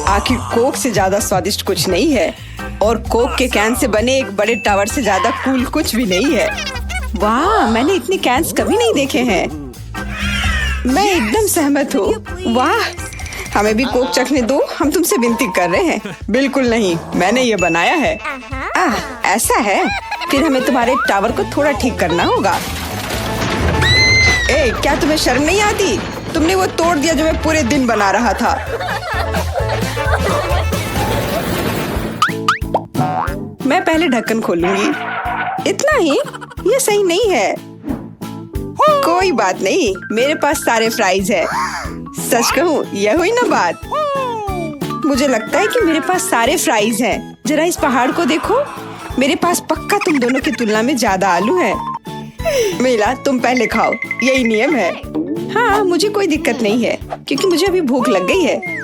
आखिर कोक से ज्यादा स्वादिष्ट कुछ नहीं है और कोक के कैन से बने एक बड़े टावर से ज्यादा कूल कुछ भी नहीं है। वाह, मैंने इतने कैन्स कभी नहीं देखे हैं। मैं एकदम सहमत हूँ। वाह, हमें भी कोक चखने दो, हम तुमसे विनती कर रहे हैं। बिल्कुल नहीं, मैंने ये बनाया है। ऐसा है, फिर हमें तुम्हारे टावर को थोड़ा ठीक करना होगा। क्या तुम्हें शर्म नहीं आती? तुमने वो तोड़ दिया जो मैं पूरे दिन बना रहा था। मैं पहले ढक्कन खोलूंगी। इतना ही? ये सही नहीं है। कोई बात नहीं, मेरे पास सारे फ्राइज है। सच कहूँ, यह हुई ना बात। मुझे लगता है कि मेरे पास सारे फ्राइज हैं। जरा इस पहाड़ को देखो। मेरे पास पक्का तुम दोनों की तुलना में ज्यादा आलू है। मीला, तुम पहले खाओ, यही नियम है। हाँ, मुझे कोई दिक्कत नहीं है क्योंकि मुझे अभी भूख लग गई है।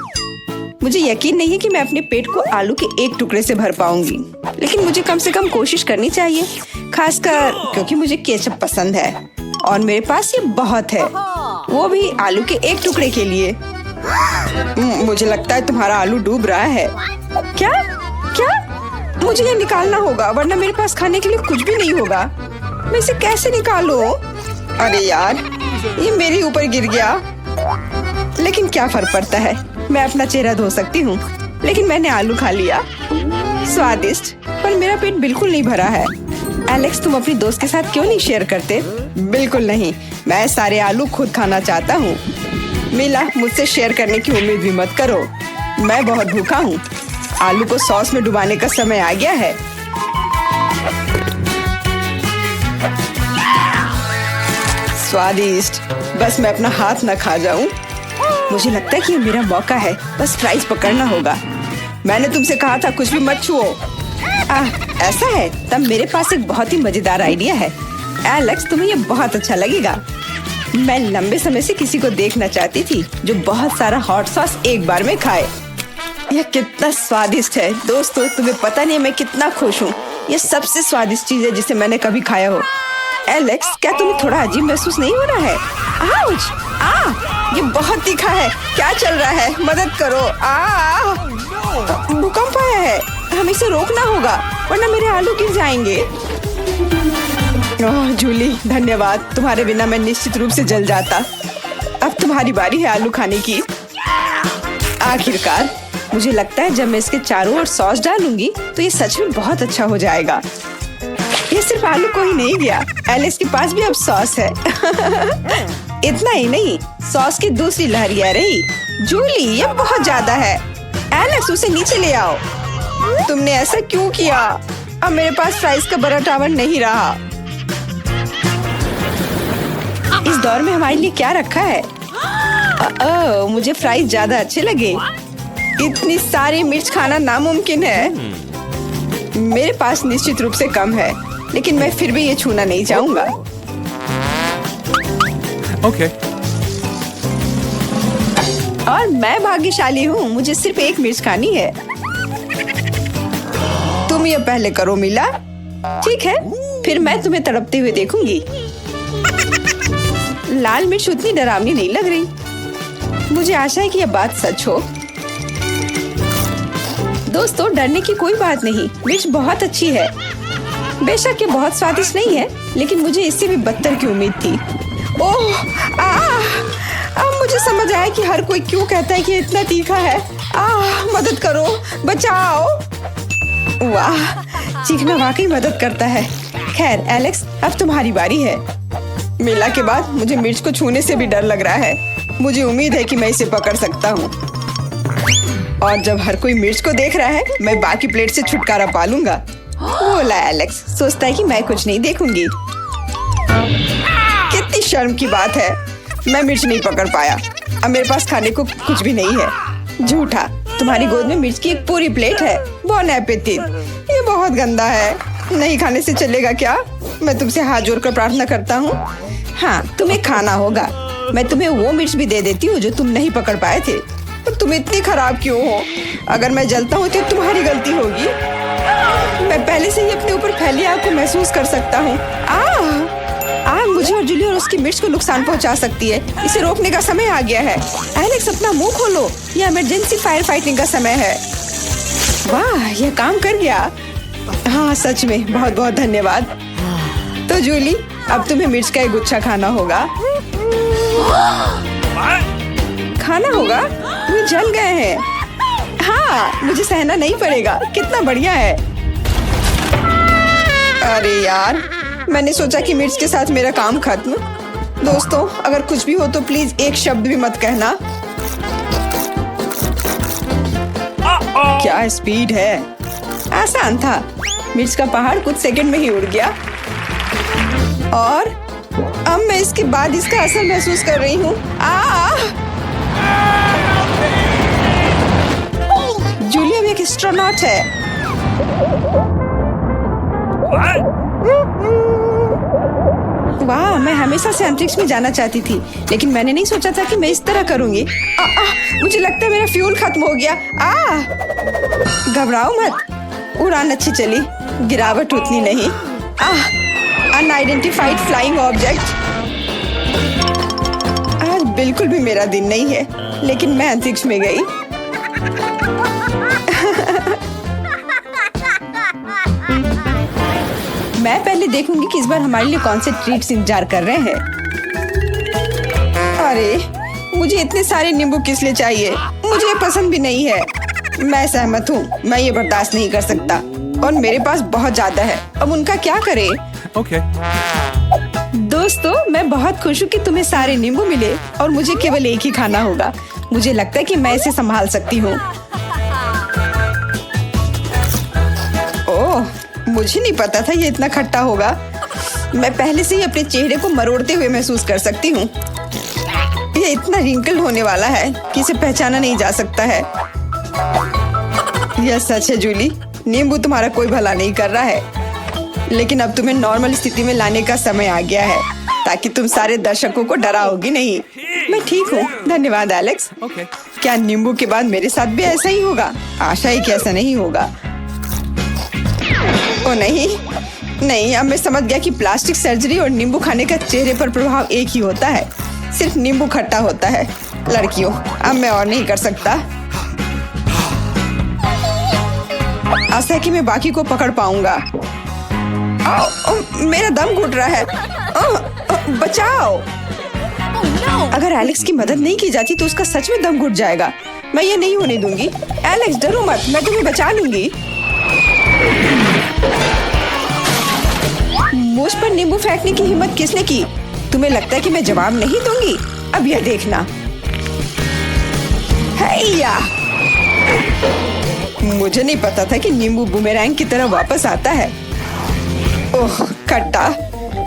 मुझे यकीन नहीं है कि मैं अपने पेट को आलू के एक टुकड़े से भर पाऊंगी, लेकिन मुझे कम से कम कोशिश करनी चाहिए, खासकर क्योंकि मुझे केचप पसंद है और मेरे पास ये बहुत है, वो भी आलू के एक टुकड़े के लिए। मुझे लगता है तुम्हारा आलू डूब रहा है। क्या? मुझे ये निकालना होगा, वरना मेरे पास खाने के लिए कुछ भी नहीं होगा। मैं इसे कैसे निकालूं? अरे यार, ये मेरे ऊपर गिर गया। लेकिन क्या फर्क पड़ता है, मैं अपना चेहरा धो सकती हूँ। लेकिन मैंने आलू खा लिया। स्वादिष्ट, पर मेरा पेट बिल्कुल नहीं भरा है। एलेक्स, तुम अपनी दोस्त के साथ क्यों नहीं शेयर करते? बिल्कुल नहीं, मैं सारे आलू खुद खाना चाहता हूँ। मीला, मुझसे शेयर करने की उम्मीद भी मत करो। मैं बहुत भूखा हूँ। आलू को सॉस में डुबाने का समय आ गया है। स्वादिष्ट, बस मैं अपना हाथ न खा जाऊं। मुझे लगता है कि ये मेरा मौका है, बस फ्राइज पकड़ना होगा। मैंने तुमसे कहा था कुछ भी मत छुओ। ऐसा है? तब मेरे पास एक बहुत ही मजेदार आइडिया है। एलेक्स, तुम्हें ये बहुत अच्छा लगेगा। मैं लंबे समय से किसी को देखना चाहती थी जो बहुत सारा हॉट सॉस एक बार में खाए। यह कितना स्वादिष्ट है। दोस्तों, तुम्हें पता नहीं मैं कितना खुश हूँ। ये सबसे स्वादिष्ट चीज है जिसे मैंने कभी खाया हो। एलेक्स, क्या तुम्हें थोड़ा अजीब महसूस नहीं हो रहा है? ये बहुत तीखा है। क्या चल रहा है? मदद करो। भूकंप आया है। हमें इसे रोकना होगा, वरना मेरे आलू गिर जाएंगे। जूली, धन्यवाद। तुम्हारे बिना मैं निश्चित रूप से जल जाता। अब तुम्हारी बारी है आलू खाने की। आखिरकार, मुझे लगता है जब मैं इसके चारों ओर सॉस डालूंगी तो ये सच में बहुत अच्छा हो जाएगा। ये सिर्फ आलू को ही नहीं गया, एलेक्स के पास भी अब सॉस है। इतना ही नहीं, सॉस की दूसरी लहर आ रही। जूली, ये बहुत ज्यादा है। एलेक्स, उसे नीचे ले आओ। तुमने ऐसा क्यों किया? अब मेरे पास फ्राइज का बड़ा टावर नहीं रहा। इस दौर में हमारे लिए क्या रखा है? मुझे फ्राइज ज्यादा अच्छे लगे। इतनी सारी मिर्च खाना नामुमकिन है। मेरे पास निश्चित रूप से कम है, लेकिन मैं फिर भी ये छूना नहीं चाहूंगा। Okay. और मैं भाग्यशाली हूँ, मुझे सिर्फ एक मिर्च खानी है। तुम ये पहले करो मीला। ठीक है, फिर मैं तुम्हें तड़पते हुए देखूंगी। लाल मिर्च उतनी डरावनी नहीं लग रही। मुझे आशा है कि यह बात सच हो। दोस्तों, डरने की कोई बात नहीं, मिर्च बहुत अच्छी है। बेशक ये बहुत स्वादिष्ट नहीं है, लेकिन मुझे इससे भी बदतर की उम्मीद थी। ओह, अब मुझे समझ आया कि हर कोई क्यों कहता है कि इतना तीखा है। मदद करो, बचाओ। वाह, चीखना वाकई मदद करता है। खैर एलेक्स, अब तुम्हारी बारी है। मीला के बाद मुझे मिर्च को छूने से भी डर लग रहा है। मुझे उम्मीद है कि मैं इसे पकड़ सकता हूँ। और जब हर कोई मिर्च को देख रहा है, मैं बाकी प्लेट से छुटकारा पा लूंगा। बोला एलेक्स, सोचता है कि मैं कुछ नहीं देखूंगी। कितनी शर्म की बात है, मैं मिर्च नहीं पकड़ पाया। अब मेरे पास खाने को कुछ भी नहीं है। झूठा, तुम्हारी गोद में मिर्च की एक पूरी प्लेट है। बॉन एपेटिट। ये बहुत गंदा है, नहीं खाने से चलेगा क्या? मैं तुमसे हाथ जोड़कर प्रार्थना करता हूँ। हाँ, तुम्हें खाना होगा। मैं तुम्हें वो मिर्च भी दे देती हूँ जो तुम नहीं पकड़ पाए थे। तो तुम इतनी खराब क्यों हो? अगर मैं जलता हूँ तो तुम्हारी गलती होगी। मैं पहले से ही अपने ऊपर फैली आग को महसूस कर सकता हूँ। मुझे और जूली और उसकी मिर्च को नुकसान पहुंचा सकती है। इसे रोकने का समय आ गया है। एलेक्स, अपना मुंह खोलो, यह इमरजेंसी फायर फाइटिंग का समय है। वाह, यह काम कर गया। हाँ, सच में बहुत बहुत धन्यवाद। तो जूली, अब तुम्हें मिर्च का एक गुच्छा खाना होगा। खाना होगा? वे जल गए हैं। हाँ, मुझे सहना नहीं पड़ेगा। कितना बढ़िया है। अरे यार, मैंने सोचा कि मिर्च के साथ मेरा काम खत्म। दोस्तों, अगर कुछ भी हो तो प्लीज एक शब्द भी मत कहना। क्या स्पीड है। आसान था। मिर्च का पहाड़ कुछ सेकंड में ही उड़ गया और अब मैं इसके बाद इसका असर महसूस कर रही हूँ। जूलिया भी एक एस्ट्रोनॉट है। वाह, मैं हमेशा से अंतरिक्ष में जाना चाहती थी, लेकिन मैंने नहीं सोचा था कि मैं इस तरह करूंगी। मुझे लगता है मेरा फ्यूल खत्म हो गया। घबराओ मत, उड़ान अच्छी चली, गिरावट उतनी नहीं। Unidentified flying object. आज बिल्कुल भी मेरा दिन नहीं है, लेकिन मैं अंतरिक्ष में गई। मैं पहले देखूंगी कि इस बार हमारे लिए कौन से ट्रीट्स इंतजार कर रहे हैं। अरे, मुझे इतने सारे नींबू किस लिए चाहिए? मुझे ये पसंद भी नहीं है। मैं सहमत हूँ, मैं ये बर्दाश्त नहीं कर सकता और मेरे पास बहुत ज्यादा है। अब उनका क्या करें? Okay. दोस्तों, मैं बहुत खुश हूँ कि तुम्हें सारे नींबू मिले और मुझे केवल एक ही खाना होगा। मुझे लगता है कि मैं इसे संभाल सकती हूँ। ओह, मुझे नहीं पता था ये इतना खट्टा होगा। मैं पहले से ही अपने चेहरे को मरोड़ते हुए महसूस कर सकती हूँ। ये इतना रिंकल्ड होने वाला है कि इसे पहचाना नहीं जा सकता है। यह सच है जूली, नींबू तुम्हारा कोई भला नहीं कर रहा है, लेकिन अब तुम्हें नॉर्मल स्थिति में लाने का समय आ गया है ताकि तुम सारे दर्शकों को डराओगी नहीं। मैं ठीक हूँ, धन्यवाद एलेक्स। Okay. क्या नींबू के बाद मेरे साथ भी ऐसा ही होगा? आशा ही कि ऐसा नहीं होगा। ओ नहीं, अब मैं समझ गया कि प्लास्टिक सर्जरी और नींबू खाने का चेहरे पर प्रभाव एक ही होता है। सिर्फ नींबू खट्टा होता है। लड़कियों, अब मैं और नहीं कर सकता। आशा है कि मैं बाकी को पकड़ पाऊंगा। मेरा दम घुट रहा है। बचाओ। अगर एलेक्स की मदद नहीं की जाती तो उसका सच में दम घुट जाएगा। मैं ये नहीं होने दूंगी। एलेक्स, डरो मत, मैं तुम्हें बचा लूंगी। मुझ पर नींबू फेंकने की हिम्मत किसने की? तुम्हें लगता है कि मैं जवाब नहीं दूंगी? अब यह देखना। हैया! मुझे नहीं पता था कि नींबू बूमेरैंग की तरह वापस आता है। ओह, खट्टा।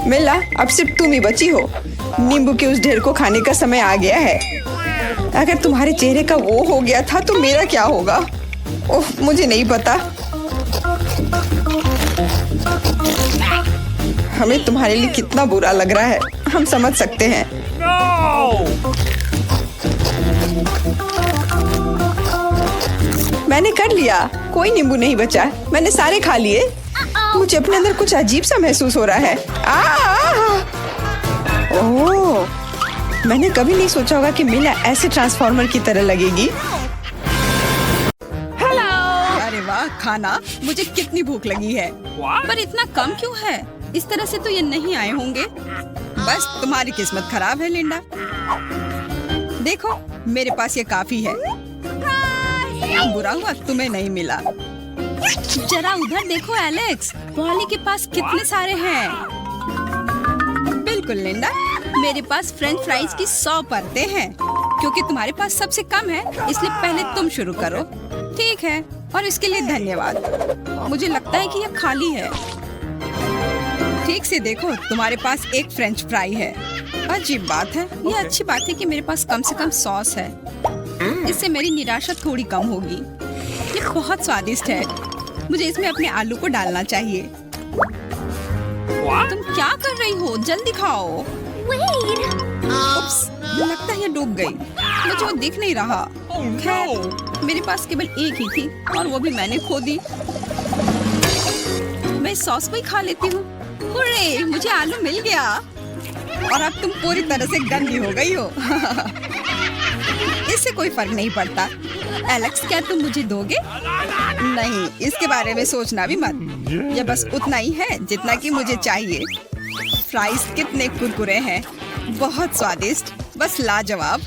मिला, अब सिर्फ तुम ही बची हो। नींबू के उस ढेर को खाने का समय आ गया है। अगर तुम्हारे चेहरे का वो हो गया था तो मेरा क्या होगा? ओह, मुझे नहीं पता। हमें तुम्हारे लिए कितना बुरा लग रहा है, हम समझ सकते हैं। मैंने कर लिया, कोई नींबू नहीं बचा। मैंने सारे खा लिए। मुझे अपने अंदर कुछ अजीब सा महसूस हो रहा है। ओह, मैंने कभी नहीं सोचा होगा कि मिला ऐसे ट्रांसफॉर्मर की तरह लगेगी। हेलो। अरे वाह, खाना। मुझे कितनी भूख लगी है। पर इतना कम क्यों है? इस तरह से तो ये नहीं आए होंगे। बस तुम्हारी किस्मत खराब है लिंडा। देखो, मेरे पास ये काफी है। बुरा हुआ तुम्हें नहीं मिला। जरा उधर देखो एलेक्स, पॉली के पास कितने सारे हैं। बिल्कुल लिंडा, मेरे पास फ्रेंच फ्राइज की 100 परतें हैं। क्योंकि तुम्हारे पास सबसे कम है, इसलिए पहले तुम शुरू करो। ठीक है, और इसके लिए धन्यवाद। मुझे लगता है कि यह खाली है। ठीक से देखो, तुम्हारे पास एक फ्रेंच फ्राई है। अजीब बात है। ये अच्छी बात है कि मेरे पास कम से कम सॉस है। इससे मेरी निराशा थोड़ी कम होगी। ये बहुत स्वादिष्ट है। मुझे इसमें अपने आलू को डालना चाहिए। तुम क्या कर रही हो? जल्दी खाओ। उप्स, लगता है ये डूब गई। मुझे वो दिख नहीं रहा। खैर, मेरे पास केवल एक ही थी और वो भी मैंने खो दी। मैं इस सॉस को ही खा लेती हूँ। हुर्रे, मुझे आलू मिल गया। और अब तुम पूरी तरह से गंदी हो गई हो। इससे कोई फर्क नहीं पड़ता। एलेक्स, क्या तुम मुझे दोगे? नहीं, इसके बारे में सोचना भी मत। ये बस उतना ही है जितना कि मुझे चाहिए। फ्राइज कितने कुरकुरे हैं, बहुत स्वादिष्ट, बस लाजवाब।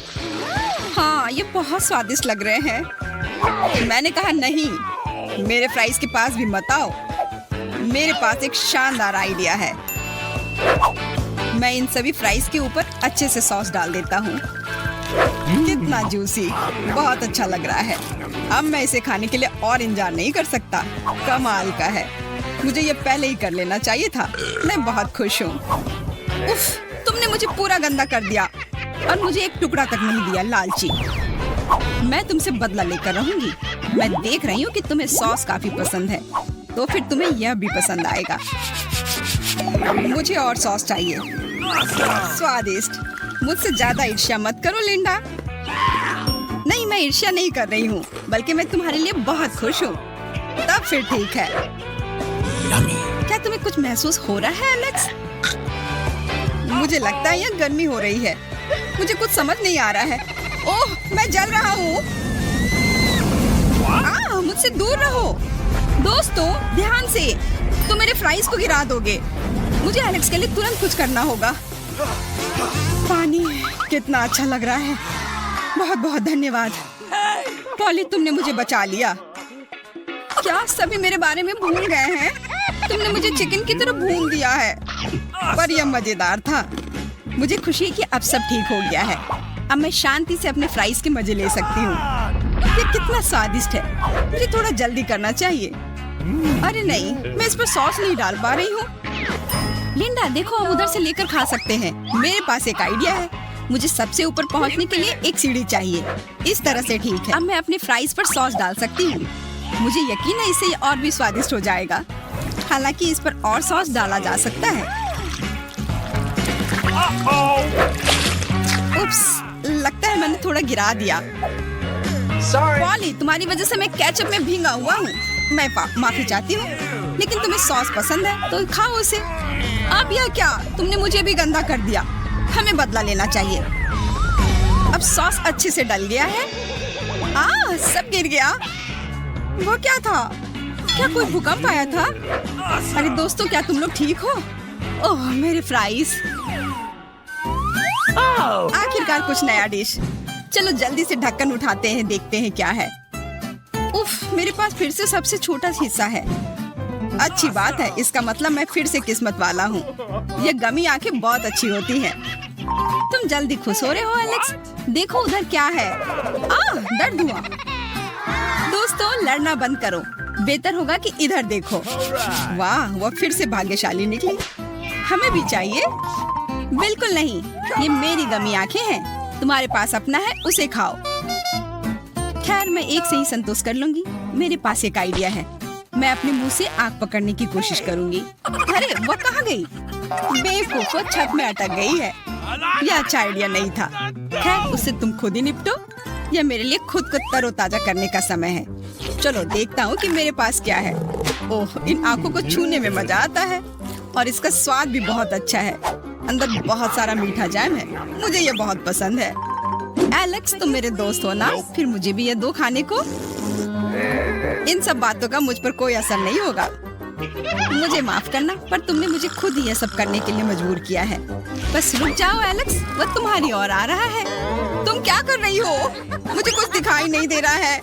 हाँ, ये बहुत स्वादिष्ट लग रहे हैं। मैंने कहा नहीं, मेरे फ्राइज के पास भी मत आओ। मेरे पास एक शानदार आइडिया है। मैं इन सभी फ्राइज के ऊपर अच्छे से सॉस डाल देता हूँ। कितना जूसी, बहुत अच्छा लग रहा है। अब मैं इसे खाने के लिए और इंतजार नहीं कर सकता। कमाल का है, मुझे ये पहले ही कर लेना चाहिए था। मैं बहुत खुश हूँ। उफ, तुमने मुझे पूरा गंदा कर दिया और मुझे एक टुकड़ा तक नहीं दिया, लालची। मैं तुमसे बदला लेकर रहूंगी। मैं देख रही हूँ कि तुम्हें सॉस काफी पसंद है, तो फिर तुम्हें यह भी पसंद आएगा। मुझे और सॉस चाहिए। स्वादिष्ट। मुझसे ज्यादा ईर्ष्या मत करो लिंडा। नहीं, मैं ईर्ष्या नहीं कर रही हूँ, बल्कि मैं तुम्हारे लिए बहुत खुश हूँ। तब फिर ठीक है। क्या तुम्हें कुछ महसूस हो रहा है एलेक्स? मुझे लगता है यहाँ गर्मी हो रही है। मुझे कुछ समझ नहीं आ रहा है। ओह, मैं जल रहा हूँ। मुझसे दूर रहो। दोस्तों, ध्यान से, तुम मेरे फ्राइज को गिरा दोगे। मुझे एलेक्स के लिए तुरंत कुछ करना होगा। पानी कितना अच्छा लग रहा है। बहुत बहुत धन्यवाद पॉली, तुमने मुझे बचा लिया। क्या सभी मेरे बारे में भूल गए हैं? तुमने मुझे चिकन की तरह भून दिया है, पर यह मजेदार था। मुझे खुशी है कि अब सब ठीक हो गया है। अब मैं शांति से अपने फ्राइज के मजे ले सकती हूँ। ये कितना स्वादिष्ट है। मुझे थोड़ा जल्दी करना चाहिए। अरे नहीं, मैं इस पर सॉस नहीं डाल पा रही हूँ। लिंडा, देखो, हम उधर से लेकर खा सकते हैं। मेरे पास एक आइडिया है। मुझे सबसे ऊपर पहुँचने के लिए एक सीढ़ी चाहिए। इस तरह से ठीक है। अब मैं अपने फ्राइज पर सॉस डाल सकती हूँ। मुझे यकीन है इससे और भी स्वादिष्ट हो जाएगा। हालांकि इस पर और सॉस डाला जा सकता है। उप्स, लगता है मैंने थोड़ा गिरा दिया। पॉली, तुम्हारी वजह से मैं केचप में भींगा हुआ हूँ। मैं माफी चाहती हूँ, लेकिन तुम्हें सॉस पसंद है तो खाओ उसे। अब यह क्या? तुमने मुझे भी गंदा कर दिया। हमें बदला लेना चाहिए। अब सॉस अच्छे से डल गया है। सब गिर गया। वो क्या था? क्या कोई भूकंप आया था? अरे दोस्तों, क्या तुम लोग ठीक हो? ओह, मेरे फ्राइज। आखिरकार कुछ नया डिश। चलो जल्दी से ढक्कन उठाते हैं, देखते हैं क्या है। उफ, मेरे पास फिर से सबसे छोटा हिस्सा है। अच्छी बात है, इसका मतलब मैं फिर से किस्मत वाला हूँ। ये गमी आंखें बहुत अच्छी होती हैं। तुम जल्दी खुश हो रहे हो एलेक्स? देखो उधर क्या है। दर्द हुआ। दोस्तों, लड़ना बंद करो। बेहतर होगा कि इधर देखो। वाह, वो फिर से भाग्यशाली निकली। हमें भी चाहिए। बिल्कुल नहीं, ये मेरी गमी आंखें हैं। तुम्हारे पास अपना है, उसे खाओ। खैर, मैं एक से ही संतोष कर लूंगी। मेरे पास एक आइडिया है। मैं अपने मुंह से आग पकड़ने की कोशिश करूंगी। अरे, वो कहाँ गई? बेवकूफ, वो छत में अटक गई है। यह अच्छा आइडिया नहीं था। खैर, उससे तुम खुद ही निपटो। यह मेरे लिए खुद को तरोताजा करने का समय है। चलो देखता हूँ कि मेरे पास क्या है। ओह, इन आंखों को छूने में मजा आता है और इसका स्वाद भी बहुत अच्छा है। अंदर बहुत सारा मीठा जैम है। मुझे ये बहुत पसंद है। एलेक्स, तुम मेरे दोस्त हो ना? फिर मुझे भी ये दो खाने को। इन सब बातों का मुझ पर कोई असर नहीं होगा। मुझे माफ करना, पर तुमने मुझे खुद ही ये सब करने के लिए मजबूर किया है। बस रुक जाओ एलेक्स, वो तुम्हारी ओर आ रहा है। तुम क्या कर रही हो? मुझे कुछ दिखाई नहीं दे रहा है।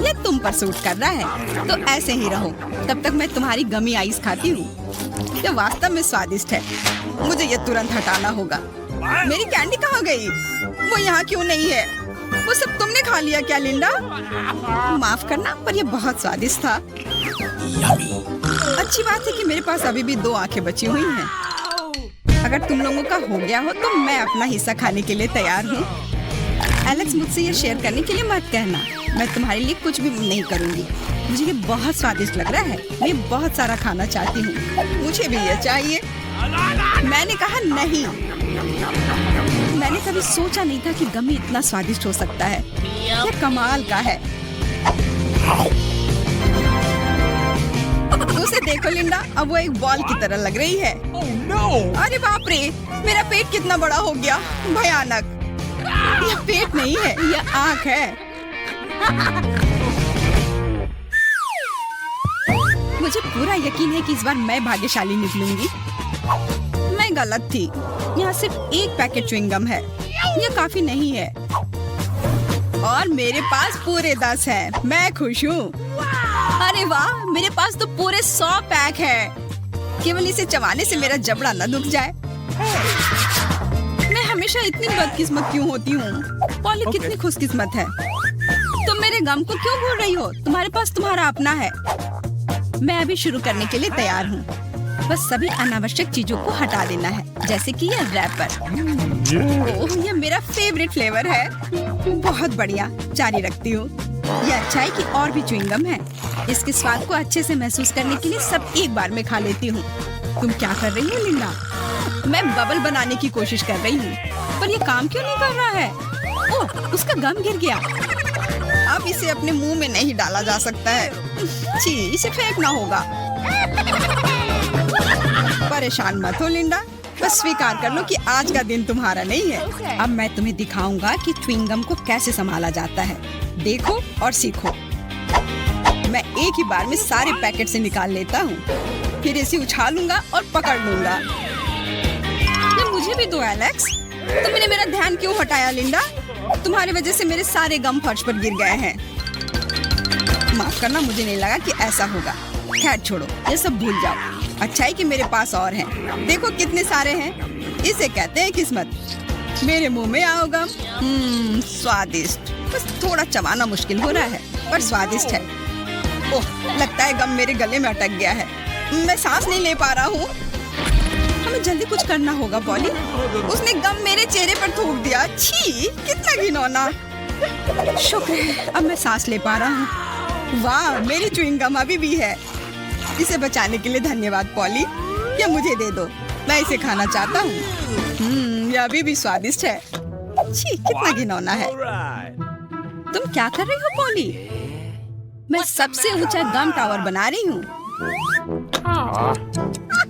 ये तुम पर सूट कर रहा है, तो ऐसे ही रहो। तब तक मैं तुम्हारी गमी आइस खाती हूँ। ये वास्तव में स्वादिष्ट है। मुझे ये तुरंत हटाना होगा। मेरी कैंडी कहाँ गई? वो यहाँ क्यों नहीं है? वो सब तुमने खा लिया क्या लिंडा? माफ करना, पर ये बहुत स्वादिष्ट था। अच्छी बात है कि मेरे पास अभी भी 2 आंखें बची हुई हैं। अगर तुम लोगों का हो गया हो तो मैं अपना हिस्सा खाने के लिए तैयार हूँ। एलेक्स, मुझसे ये शेयर करने के लिए मत कहना। मैं तुम्हारे लिए कुछ भी नहीं करूँगी। मुझे ये बहुत स्वादिष्ट लग रहा है। मैं बहुत सारा खाना चाहती हूँ। मुझे भी ये चाहिए। मैंने कहा नहीं। मैंने कभी सोचा नहीं था कि गमी इतना स्वादिष्ट हो सकता है। ये कमाल का है। उसे देखो लिंडा, अब वो एक बॉल की तरह लग रही है। अरे बाप रे, मेरा पेट कितना बड़ा हो गया, भयानक। यह पेट नहीं है, यह आँख है। मुझे पूरा यकीन है कि इस बार मैं भाग्यशाली निकलूंगी। मैं गलत थी, यहाँ सिर्फ एक पैकेट च्युइंगम है, यह काफी नहीं है। और मेरे पास पूरे 10 हैं, मैं खुश हूँ। अरे वाह, मेरे पास तो पूरे 100 पैक है। केवल इसे चबाने से मेरा जबड़ा न दुख जाए। मैं हमेशा इतनी बदकिस्मत क्यों होती हूँ? पॉली कितनी खुशकिस्मत है। तुम मेरे गम को क्यों भूल रही हो? तुम्हारे पास तुम्हारा अपना है। मैं अभी शुरू करने के लिए तैयार हूँ। बस सभी अनावश्यक चीजों को हटा देना है, जैसे कि यह रैपर। ओह, यह मेरा फेवरेट फ्लेवर है। बहुत बढ़िया, जारी रखती हूँ। यह अच्छा है कि और भी च्युइंगम है। इसके स्वाद को अच्छे से महसूस करने के लिए सब एक बार में खा लेती हूँ। तुम क्या कर रही हो लिंडा? मैं बबल बनाने की कोशिश कर रही हूँ, पर यह काम क्यों नहीं कर रहा है? ओह, उसका गम गिर गया। अब इसे अपने मुंह में नहीं डाला जा सकता है। छी, इसे फेंकना होगा। परेशान मत हो लिंडा, बस स्वीकार कर लो कि आज का दिन तुम्हारा नहीं है। अब मैं तुम्हें दिखाऊंगा कि च्युइंगम को कैसे संभाला जाता है। देखो और सीखो। मैं एक ही बार में सारे पैकेट से निकाल लेता हूँ, फिर इसे उछालूंगा और पकड़ लूंगा। ये मुझे भी दो एलेक्स। तुमने मेरा ध्यान क्यों हटाया लिंडा? तुम्हारी वजह से मेरे सारे गम फर्श पर गिर गए हैं। माफ करना, मुझे नहीं लगा कि ऐसा होगा। खैर छोड़ो, ये सब भूल जाओ। अच्छा है कि मेरे पास और हैं। देखो कितने सारे हैं। इसे कहते हैं किस्मत। मेरे मुंह में आओ गम। स्वादिष्ट। बस थोड़ा चबाना मुश्किल हो रहा है, पर स्वादिष्ट है। ओह, लगता है गम मेरे गले में अटक गया है। मैं सांस नहीं ले पा रहा हूँ। हमें जल्दी कुछ करना होगा पॉली। उसने गम मेरे चेहरे पर थूक दिया। छी, कितना घिनौना। शुक्र है, अब मैं सांस ले पा रहा हूँ। वाह, मेरी च्युइंगम अभी भी है। इसे बचाने के लिए धन्यवाद पॉली। यह मुझे दे दो, मैं इसे खाना चाहता हूँ। यह अभी भी स्वादिष्ट है। छी, कितना घिनौना है। तुम क्या कर रही हो पॉली? मैं सबसे ऊंचा गम टावर बना रही हूँ।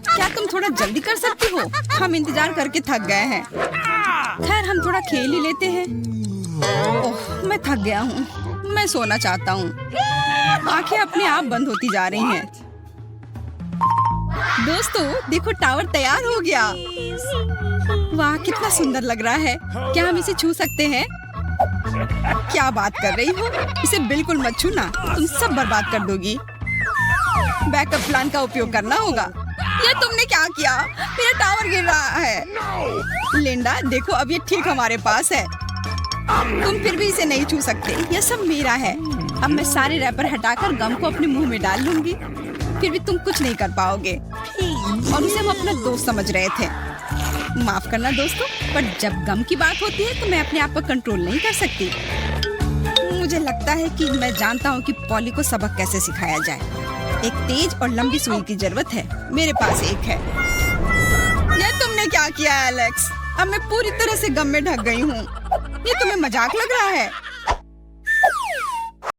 क्या तुम थोड़ा जल्दी कर सकती हो? हम इंतजार करके थक गए हैं। खैर, हम थोड़ा खेल ही लेते हैं। ओह, मैं थक गया हूँ। मैं सोना चाहता हूँ। आंखें अपने आप बंद होती जा रही हैं। दोस्तों, देखो टावर तैयार हो गया। वाह, कितना सुंदर लग रहा है। क्या हम इसे छू सकते हैं? क्या बात कर रही हो? इसे बिल्कुल मत छूना, तुम सब बर्बाद कर दोगी। बैकअप प्लान का उपयोग करना होगा। ये तुमने क्या किया? मेरा टावर गिर रहा है। लिंडा, देखो अब ये ठीक हमारे पास है। तुम फिर भी इसे नहीं छू सकते। यह सब मेरा है। अब मैं सारे रैपर हटाकर गम को अपने मुंह में डाल लूंगी। फिर भी तुम कुछ नहीं कर पाओगे। और उसे हम अपना दोस्त समझ रहे थे। माफ करना दोस्तों, पर जब गम की बात होती है तो मैं अपने आप पर कंट्रोल नहीं कर सकती। मुझे लगता है कि मैं जानता हूँ कि पॉली को सबक कैसे सिखाया जाए। एक तेज और लंबी सुई की जरूरत है। मेरे पास एक है। ये तुमने क्या किया एलेक्स? अब मैं पूरी तरह से गम में ढक गई हूँ। ये तुम्हें मजाक लग रहा है?